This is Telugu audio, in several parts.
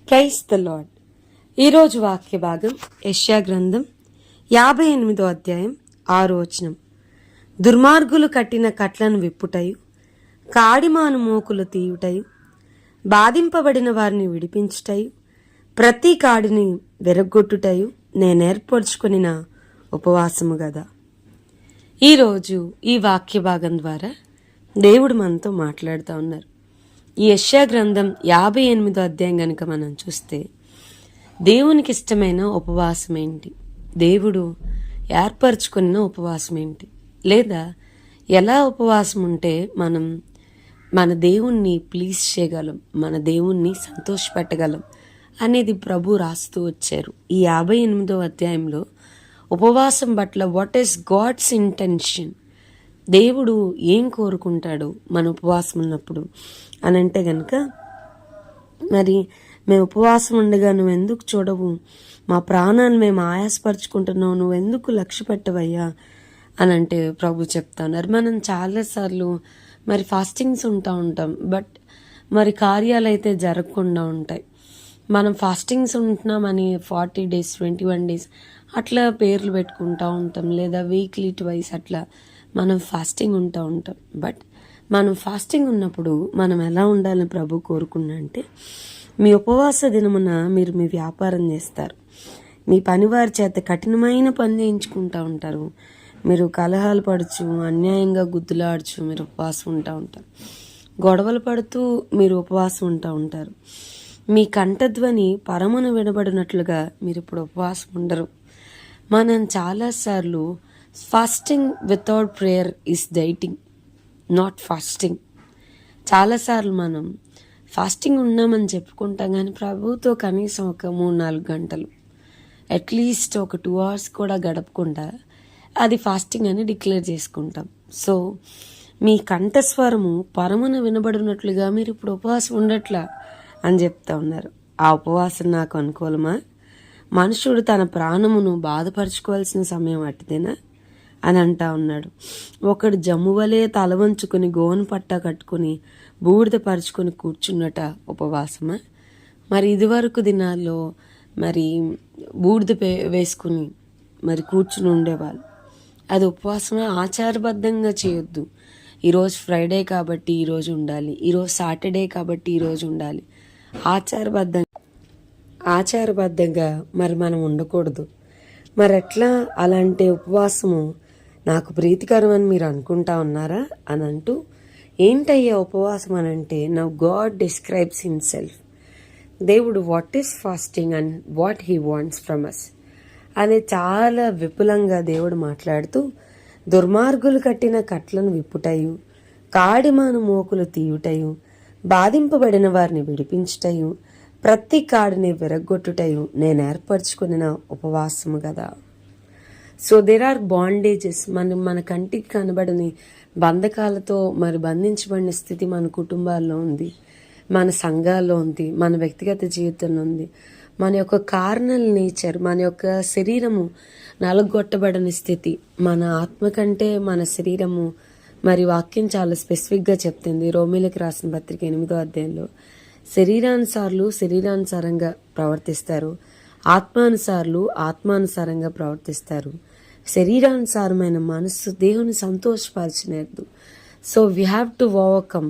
Praise the lord. ఈరోజు వాక్య భాగం యెషయా గ్రంథం 58వ అధ్యాయం 6వ వచనం. దుర్మార్గులు కట్టిన కట్లను విప్పుటయు, కాడిమాను మోకులు తీయుటయు, బాధింపబడిన వారిని విడిపించుటయు, ప్రతి కాడిని వెరగొట్టుటయు నేనేర్పరచుకొనిన ఉపవాసము గదా. ఈరోజు ఈ వాక్య భాగం ద్వారా దేవుడు మనతో మాట్లాడుతూ ఉన్నారు. ఈ యెషయా గ్రంథం 58వ అధ్యాయం గనుక మనం చూస్తే దేవునికి ఇష్టమైన ఉపవాసం ఏంటి, దేవుడు ఏర్పరచుకున్న ఉపవాసం ఏంటి, లేదా ఎలా ఉపవాసం ఉంటే మనం మన దేవుణ్ణి ప్లీజ్ చేయగలం, మన దేవుణ్ణి సంతోషపెట్టగలం అనేది ప్రభు రాస్తూ వచ్చారు. ఈ 58వ అధ్యాయంలో ఉపవాసం పట్ల వాట్ ఈస్ గాడ్స్ ఇంటెన్షన్, దేవుడు ఏం కోరుకుంటాడు మన ఉపవాసం ఉన్నప్పుడు అని అంటే గనక, మరి మేము ఉపవాసం ఉండగా నువ్వు ఎందుకు చూడవు, మా ప్రాణాన్ని మేము ఆయాసపరుచుకుంటున్నావు, నువ్వెందుకు లక్ష్య పెట్టవయ్యా అని అంటే ప్రభు చెప్తున్నారు. మనం చాలాసార్లు మరి ఫాస్టింగ్స్ ఉంటాం, బట్ మరి కార్యాలు అయితే జరగకుండా ఉంటాయి. మనం ఫాస్టింగ్స్ ఉంటున్నామని 40 days 21 days అట్లా పేర్లు పెట్టుకుంటూ ఉంటాం, లేదా వీక్లీ ట్వైస్ అట్లా మనం ఫాస్టింగ్ ఉంటాం. బట్ మనం ఫాస్టింగ్ ఉన్నప్పుడు మనం ఎలా ఉండాలని ప్రభు కోరుకున్నా అంటే, మీ ఉపవాస దినమున మీరు మీ వ్యాపారం చేస్తారు, మీ పనివారి చేత కఠినమైన పని చేయించుకుంటూ ఉంటారు, మీరు కలహాలు పడుచు, అన్యాయంగా గుద్దులాడుచు మీరు ఉపవాసం ఉంటారు, గొడవలు పడుతూ మీరు ఉపవాసం ఉంటారు, మీ కంఠధ్వని పరమును వినబడినట్లుగా మీరు ఇప్పుడు ఉపవాసం ఉండరు. మనం చాలాసార్లు fasting without prayer is dieting, not fasting. చాలాసార్లు మనం ఫాస్టింగ్ ఉన్నామని చెప్పుకుంటాం, కానీ ప్రభుతో కనీసం ఒక 3-4 గంటలు అట్లీస్ట్ ఒక 2 hours కూడా గడపకుండా అది ఫాస్టింగ్ అని డిక్లేర్ చేసుకుంటాం. సో మీ కంఠస్వరము పరమున వినబడినట్లుగా మీరు ఇప్పుడు ఉపవాసం ఉండట్లా అని చెప్తా ఉన్నారు. ఆ ఉపవాసం నాకు అనుకూలమా? మనుషుడు తన ప్రాణమును బాధపరచుకోవాల్సిన సమయం అట్టిదేనా అని అంటా ఉన్నాడు. ఒకడు జమ్మువలే తల వంచుకొని గోను పట్ట కట్టుకుని బూడిద పరుచుకొని కూర్చున్నట ఉపవాసమా? మరి ఇదివరకు దినాల్లో మరి బూడిద వేసుకుని మరి కూర్చుని ఉండేవాళ్ళు, అది ఉపవాసమే. ఆచారబద్ధంగా చేయొద్దు. ఈరోజు ఫ్రైడే కాబట్టి ఈరోజు ఉండాలి, ఈరోజు సాటర్డే కాబట్టి ఈరోజు ఉండాలి, ఆచారబద్ధంగా మరి మనం ఉండకూడదు. మరి ఎట్లా అలాంటి ఉపవాసము నాకు ప్రీతికరం అని మీరు అనుకుంటా ఉన్నారా అని అంటూ, ఏంటయ్యా ఉపవాసం అని అంటే, నౌ గాడ్ డిస్క్రైబ్స్ హిమ్సెల్ఫ్. దేవుడు what is fasting and what he wants from us అనే చాలా విపులంగా దేవుడు మాట్లాడుతూ, దుర్మార్గులు కట్టిన కట్లను విప్పుటయు, కాడిమాను మోకులు తీయుటయు, బాధింపబడిన వారిని విడిపించుటయు, ప్రతి కాడిని విరగొట్టుటయు నేను ఏర్పరచుకున్న ఉపవాసము కదా. సో దేర్ ఆర్ బాండేజెస్, మన కంటికి కనబడని బంధకాలతో మరి బంధించబడిన స్థితి మన కుటుంబాల్లో ఉంది, మన సంఘాల్లో ఉంది, మన వ్యక్తిగత జీవితంలో ఉంది. మన యొక్క కార్నల్ నేచర్, మన యొక్క శరీరము నలగొట్టబడని స్థితి, మన ఆత్మ కంటే మన శరీరము మరి వాక్యం చాలా స్పెసిఫిక్గా చెప్తుంది. రోమీలకు రాసిన పత్రిక 8వ అధ్యాయంలో శరీరానుసారంగా ప్రవర్తిస్తారు, ఆత్మానుసారంగా ప్రవర్తిస్తారు. శరీరానుసారమైన మనస్సు దేవుని సంతోషపరచలేదు. So we have to overcome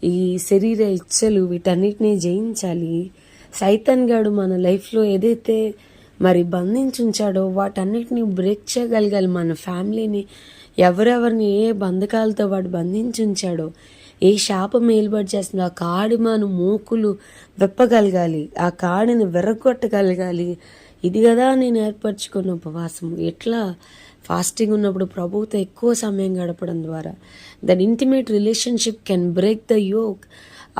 ఈ శరీర ఇచ్చలు, వీటన్నిటినీ జయించాలి. సైతాన్ గాడు మన లైఫ్లో ఏదైతే మరి బంధించుంచాడో వాటన్నిటిని బ్రేక్ చేయగలగాలి. మన ఫ్యామిలీని ఎవరెవరిని ఏ బంధకాలతో వాడు బంధించుంచాడో, ఏ శాపం ఏలుబడి చేస్తుందో ఆ కాడిమాను మోకులు విప్పగలగాలి, ఆ కాడిని విరగొట్టగలగాలి. ఇది కదా నేను ఏర్పరచుకున్న ఉపవాసం. ఎట్లా? ఫాస్టింగ్ ఉన్నప్పుడు ప్రభువుతో ఎక్కువ సమయం గడపడం ద్వారా that intimate relationship can break the yoke.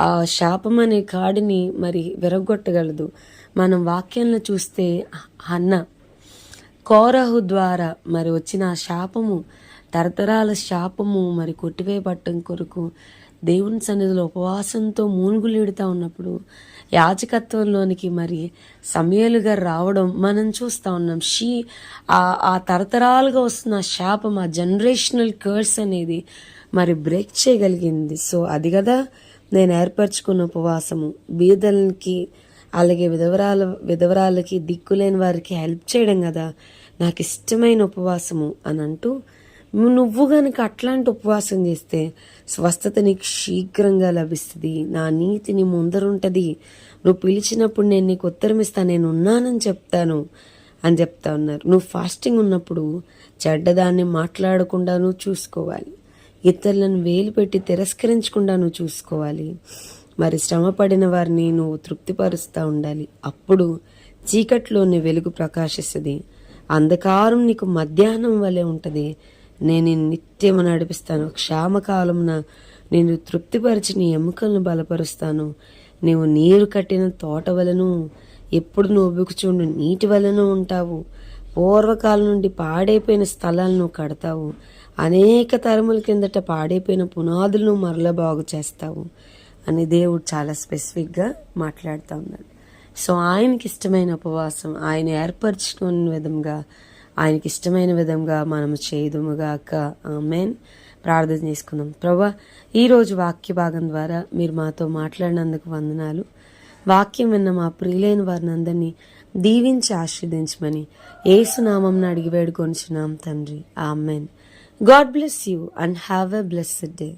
ఆ శాపం అనే కాడిని మరి విరగొట్టగలదు. మనం వాక్యంలో చూస్తే హన్నా కోరహు ద్వారా మరి వచ్చిన ఆ శాపము, తరతరాల శాపము మరి కొట్టివేయబట్టం కొరకు దేవుని సన్నిధిలో ఉపవాసంతో మూనుగులేడుతూ ఉన్నప్పుడు యాజకత్వంలోనికి మరి సమయలు గారు రావడం మనం చూస్తూ ఉన్నాం. ఆ తరతరాలుగా వస్తున్న శాపం, ఆ జనరేషనల్ కర్స్ అనేది మరి బ్రేక్ చేయగలిగింది. సో అది కదా నేను ఏర్పరచుకున్న ఉపవాసము. బీదలకి అలాగే విధవరాలకి దిక్కులేని వారికి హెల్ప్ చేయడం కదా నాకు ఇష్టమైన ఉపవాసము అని అంటూ, నువ్వు గనుక అట్లాంటి ఉపవాసం చేస్తే స్వస్థత నీకు శీఘ్రంగా లభిస్తుంది. నా నీతి నీ ముందరుంటుంది. నువ్వు పిలిచినప్పుడు నేను నీకు ఉత్తరం ఇస్తాను, నేను ఉన్నానని చెప్తాను అని చెప్తా ఉన్నారు. నువ్వు ఫాస్టింగ్ ఉన్నప్పుడు చెడ్డదాన్ని మాట్లాడకుండా నువ్వు చూసుకోవాలి. ఇతరులను వేలు పెట్టి తిరస్కరించకుండా నువ్వు చూసుకోవాలి. మరి శ్రమపడిన వారిని నువ్వు తృప్తిపరుస్తూ ఉండాలి. అప్పుడు చీకట్లోని వెలుగు ప్రకాశిస్తుంది. అంధకారం నీకు మధ్యాహ్నం వలె ఉంటుంది. నేను నిత్యము నడిపిస్తాను. క్షామకాలమున నేను తృప్తిపరిచి నీ ఎముకలను బలపరుస్తాను. నీవు నీరు కట్టిన తోట వలను, ఎప్పుడు నువ్వు ఉబుకుచుండు నీటి వలన ఉంటావు. పూర్వకాలం నుండి పాడైపోయిన స్థలాలను కడతావు. అనేక తరముల కిందట పాడైపోయిన పునాదులను మరల బాగు చేస్తావు అని దేవుడు చాలా స్పెసిఫిక్గా మాట్లాడుతూ ఉన్నాడు. సో ఆయనకి ఇష్టమైన ఉపవాసం ఆయన ఏర్పరచుకున్న విధంగా, ఆయనకి ఇష్టమైన విధంగా మనము చేయదుముగాక. ఆమేన్. ప్రార్థన చేసుకుందాం. ప్రభువా, ఈరోజు వాక్య భాగం ద్వారా మీరు మాతో మాట్లాడినందుకు వందనాలు. వాక్యం విన్న మా ప్రియులైన వారిని అందరినీ దీవించి ఆశీర్వదించమని యేసు నామమున అడిగి వేడుకొనుచున్నాం తండ్రి. ఆమేన్. God bless you and have a blessed day.